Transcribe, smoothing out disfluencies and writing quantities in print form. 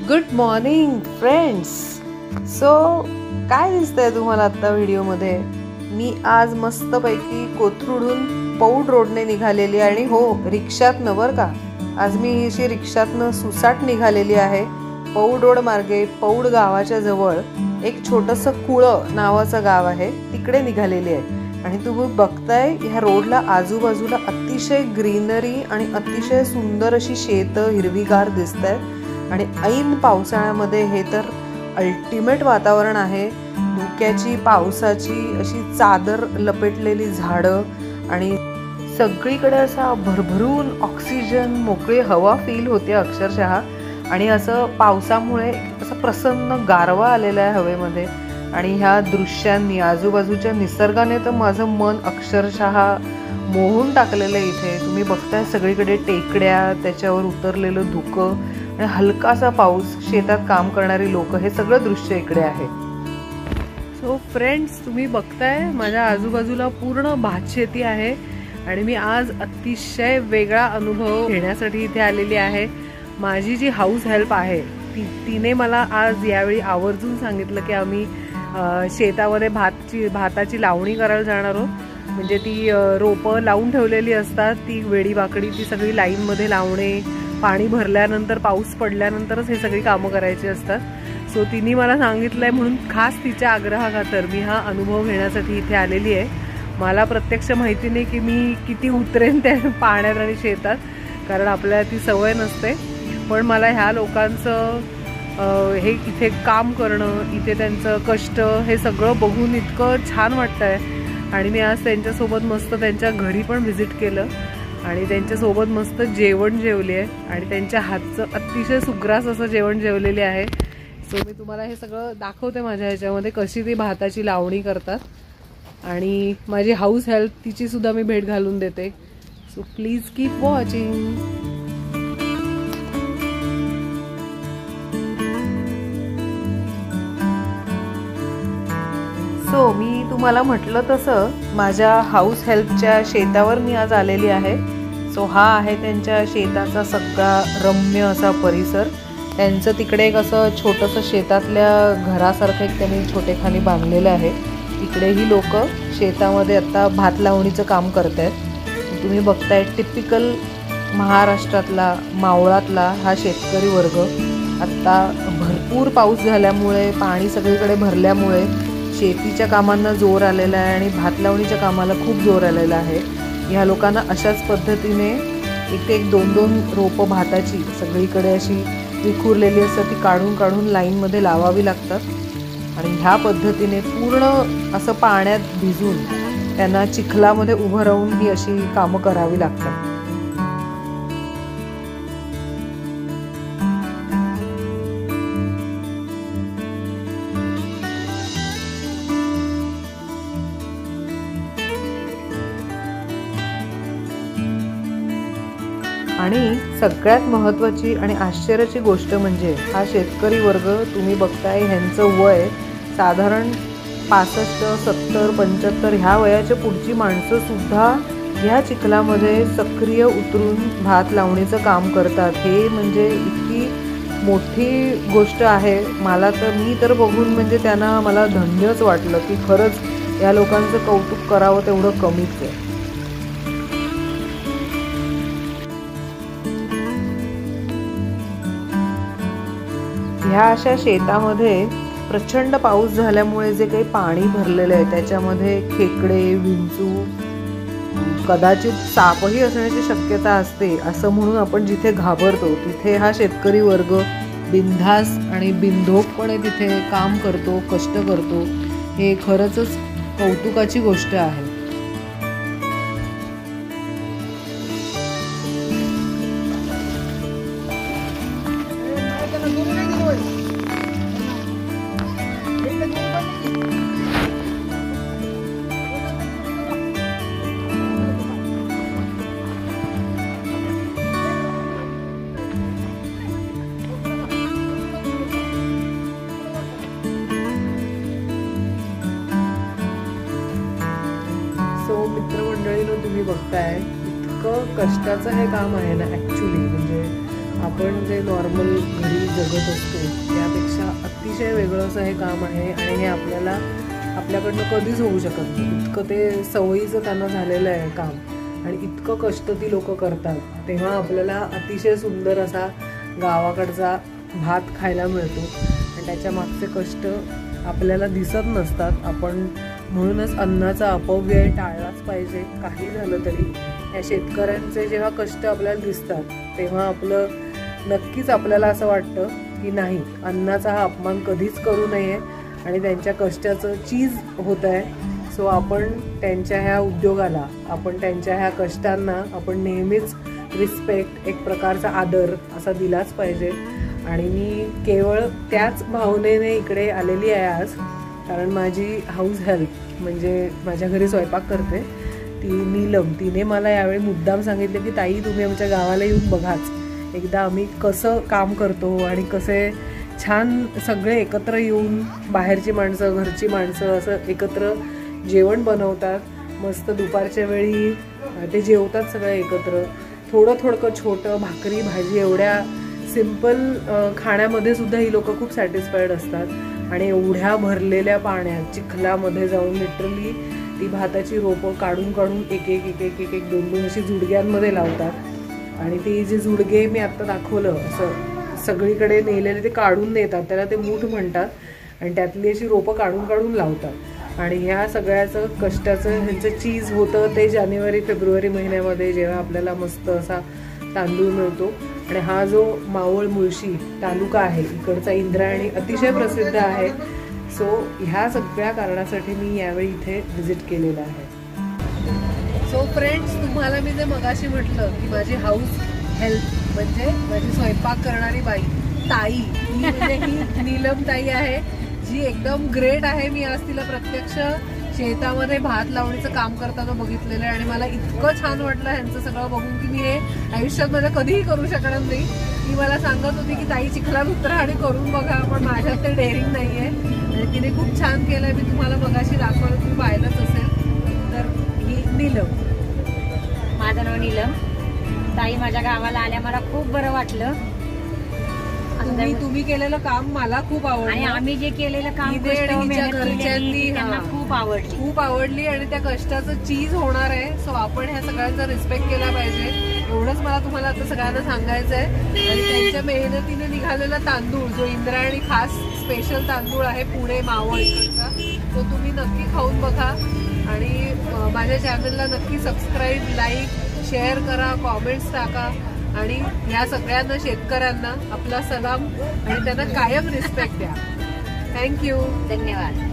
Good morning friends. So काय दिसतंय तुम्हाला आत्ता व्हिडिओमध्ये? मी आज मस्तपैकी कोथरूडहून पौड रोडने निघालेली आणि हो, रिक्षातनं बरं का. आज मी अशी रिक्षातनं सुसाट निघालेली आहे. पौड रोड मार्गे पौड गावाच्या जवळ एक छोटंसं कुळं नावाचं गाव आहे, तिकडे निघालेली आहे. आणि तुम्ही बघताय ह्या रोडला आजूबाजूला अतिशय ग्रीनरी आणि अतिशय सुंदर अशी शेतं हिरवीगार दिसत आहे. आणि ऐन पावसाळ्यामध्ये हे तर अल्टिमेट वातावरण आहे. धुक्याची पावसाची अशी चादर लपेटलेली झाडं आणि सगळीकडे असा भरभरून ऑक्सिजन मोकळी हवा फील होते अक्षरशः. आणि असं पावसामुळे असं प्रसन्न गारवा आलेला आहे हवेमध्ये. आणि ह्या दृश्यांनी आजूबाजूच्या निसर्गाने तर माझं मन अक्षरशः मोहून टाकलेलं आहे. इथे तुम्ही बघताय सगळीकडे टेकड्या, त्याच्यावर उतरलेलं धुकं आणि हलकासा पाऊस, शेतात काम करणारी लोक, हे सगळं दृश्य इकडे आहे. सो फ्रेंड्स, तुम्ही बघताय माझ्या आजूबाजूला पूर्ण भातशेती आहे. आणि मी आज अतिशय वेगळा अनुभव घेण्यासाठी इथे आलेली आहे. माझी जी हाऊस हेल्प आहे तिने मला आज यावेळी आवर्जून सांगितलं की आम्ही शेतामध्ये भाताची लावणी करायला जाणार आहोत. म्हणजे ती रोपं लावून ठेवलेली असतात, ती वेडी वाकडी, ती सगळी लाईनमध्ये लावणे, पाणी भरल्यानंतर पाऊस पडल्यानंतरच हे सगळी कामं करायची असतात. सो तिने मला सांगितलंय म्हणून खास तिच्या आग्रहाखातर मी हा अनुभव घेण्यासाठी इथे आलेली आहे. मला प्रत्यक्ष माहिती नाही की मी किती उतरेन त्या पाण्यात आणि शेतात, कारण आपल्याला ती सवय नसते. पण मला ह्या लोकांचं हे इथे काम करणं, इथे त्यांचं कष्ट, हे सगळं बघून इतकं छान वाटतंय. आणि मी आज त्यांच्यासोबत मस्त त्यांच्या घरी पण व्हिजिट केलं आणि त्यांच्यासोबत मस्त जेवण जेवले आहे. आणि त्यांच्या हातचं अतिशय सुग्रास असं जेवण जेवलेले आहे. सो मी तुम्हाला हे सगळं दाखवते माझ्या ह्याच्यामध्ये, कशी ती भाताची लावणी करतात. आणि माझी हाऊस हेल्प तिची सुद्धा मी भेट घालून देते. So please keep watching. So मी तुम्हाला म्हटलं तसं माझ्या हाऊस हेल्पच्या शेतावर मी आज आलेली आहे. सो हा आहे त्यांच्या शेताचा सगळा रम्य असा परिसर. त्यांचं तिकडे एक असं छोटंसं शेतातल्या घरासारखं एक त्यांनी छोटेखानी बांधलेलं आहे. तिकडे ही लोक शेतामध्ये आता भात लावणीचं काम करत आहेत. तुम्ही बघताय टिपिकल महाराष्ट्रातला मावळातला हा शेतकरी वर्ग. आत्ता भरपूर पाऊस झाल्यामुळे, पाणी सगळीकडे भरल्यामुळे शेतीच्या कामांना जोर आलेला आहे आणि भात लावणीच्या कामाला खूप जोर आलेला आहे. ह्या लोकांना अशाच पद्धतीने एक दोन दोन रोपं भाताची सगळीकडे अशी विखुरलेली असतात, ती काढून काढून लाईनमध्ये लावावी लागतात. आणि ह्या पद्धतीने पूर्ण असं पाण्यात भिजून त्यांना चिखलामध्ये उभं राहून ही अशी कामं करावी लागतात. आणि सगळ्यात महत्त्वाची आणि आश्चर्याची गोष्ट म्हणजे हा शेतकरी वर्ग तुम्ही बघताय, ह्यांचं वय साधारण 65, 70, 75 ह्या वयाच्या पुढची माणसं सुद्धा ह्या चिखलामध्ये सक्रिय उतरून भात लावणीचं काम करतात. हे म्हणजे इतकी मोठी गोष्ट आहे. मी तर बघून म्हणजे त्यांना मला धन्यच वाटलं की खरंच या लोकांचं कौतुक करावं तेवढं कमीच आहे. ह्या अशा शेतामध्ये प्रचंड पाऊस झाल्यामुळे जे काही पाणी भरलेलं आहे त्याच्यामध्ये खेकडे, विंचू, कदाचित सापही असण्याची शक्यता असते. असं म्हणून आपण जिथे घाबरतो तिथे हा शेतकरी वर्ग बिनधास्त आणि बिनधोकपणे तिथे काम करतो, कष्ट करतो. हे खरंच कौतुकाची गोष्ट आहे. मित्रमंडळीनं तुम्ही बघताय इतकं कष्टाचं हे काम आहे ना ॲक्च्युली. म्हणजे आपण जे नॉर्मल घरी जगत असतो त्यापेक्षा अतिशय वेगळं असं हे काम आहे आणि हे आपल्याकडनं कधीच होऊ शकत नाही. इतकं ते सवयीचं त्यांना झालेलं आहे काम आणि इतकं कष्ट ती लोक करतात. तेव्हा आपल्याला अतिशय सुंदर असा गावाकडचा भात खायला मिळतो आणि त्याच्या मागचे कष्ट आपल्याला दिसत नसतात. आपण म्हणूनच अन्नाचा अपव्यय टाळलाच पाहिजे. काही झालं तरी या शेतकऱ्यांचे जेव्हा कष्ट आपल्याला दिसतात तेव्हा नक्कीच आपल्याला असं वाटतं की नाही, अन्नाचा हा अपमान कधीच करू नये आणि त्यांच्या कष्टाचं चीज होत आहे. सो आपण त्यांच्या ह्या उद्योगाला, आपण त्यांच्या ह्या कष्टांना आपण नेहमीच रिस्पेक्ट, एक प्रकारचा आदर असा दिलाच पाहिजे. आणि मी केवळ त्याच भावनेने इकडे आलेली आहे आज, कारण माझी हाऊस हेल्प म्हणजे माझ्या घरी स्वयंपाक करते ती नीलम, तिने मला यावेळी मुद्दाम सांगितलं की ताई तुम्ही आमच्या गावाला येऊन बघाच एकदा आम्ही कसं काम करतो आणि कसे छान सगळे एकत्र येऊन बाहेरची माणसं घरची माणसं असं एकत्र जेवण बनवतात. मस्त दुपारच्या वेळी ते जेवतात सगळे एकत्र. थोडं छोटं भाकरी भाजी एवढ्या सिंपल खाण्यामध्ये सुद्धा ही लोकं खूप सॅटिस्फाईड असतात आणि एवढ्या भरलेल्या पाण्यात चिखलामध्ये जाऊन लिटरली ती भाताची रोपं काढून एक एक दोन अशी जुडग्यांमध्ये लावतात आणि ती जे जुडगे मी आत्ता दाखवलं असं सगळीकडे नेलेले ते काढून नेतात, त्याला ते मूठ म्हणतात आणि त्यातली अशी रोपं काढून लावतात. आणि ह्या सगळ्याचं कष्टाचं ह्यांचं चीज होतं ते जानेवारी-फेब्रुवारी महिन्यामध्ये जेव्हा आपल्याला मस्त असा तांदूळ मिळतो. आणि हा जो मावळ मुळशी तालुका आहे इकडचा इंद्रायणी अतिशय प्रसिद्ध आहे. सो ह्या सगळ्या कारणासाठी मी यावेळी इथे व्हिजिट केलेला आहे. सो फ्रेंड्स, तुम्हाला मी जे मगाशी म्हटलं की माझी हाऊस हेल्प म्हणजे माझी स्वयंपाक करणारी बाई ताई, म्हणजे ही नीलम ताई आहे जी एकदम ग्रेट आहे. मी आज तिला प्रत्यक्ष शेतामध्ये भात लावणीचं काम करताना बघितलेलं आहे आणि मला इतकं छान वाटलं ह्यांचं सगळं बघून की मी हे आयुष्यात माझ्या कधीही करू शकणार नाही. ती मला सांगत होती की ताई चिखलात उतरा आणि करून बघा, पण माझ्यात ते डेअरिंग नाहीये आणि तिने खूप छान केलंय. मी तुम्हाला मगाशी दाखवलं, तुम्ही पाहिलंच असेल. तर ही नीलम, माझं नाव नीलम. ताई माझ्या गावाला आल्या मला खूप बरं वाटलं. तुम्ही केलेलं काम मला खूप आवडलं आणि आम्ही जे केलेलं काम घरच्यांनी खूप आवडली आणि त्या कष्टाचं चीज होणार आहे. सो आपण ह्या सगळ्यांचा रिस्पेक्ट केला पाहिजे, एवढंच मला तुम्हाला आता सगळ्यांना सांगायचं आहे. आणि त्यांच्या मेहनतीने निघालेला तांदूळ जो इंद्रायणी खास स्पेशल तांदूळ आहे पुणे मावळ इकडचा, तो तुम्ही नक्की खाऊन बघा आणि माझ्या चॅनलला नक्की सबस्क्राईब, लाईक, शेअर करा, कॉमेंट्स टाका आणि ह्या सगळ्यांना शेतकऱ्यांना आपला सलाम आणि त्यांना कायम रिस्पेक्ट द्या. थँक्यू. धन्यवाद.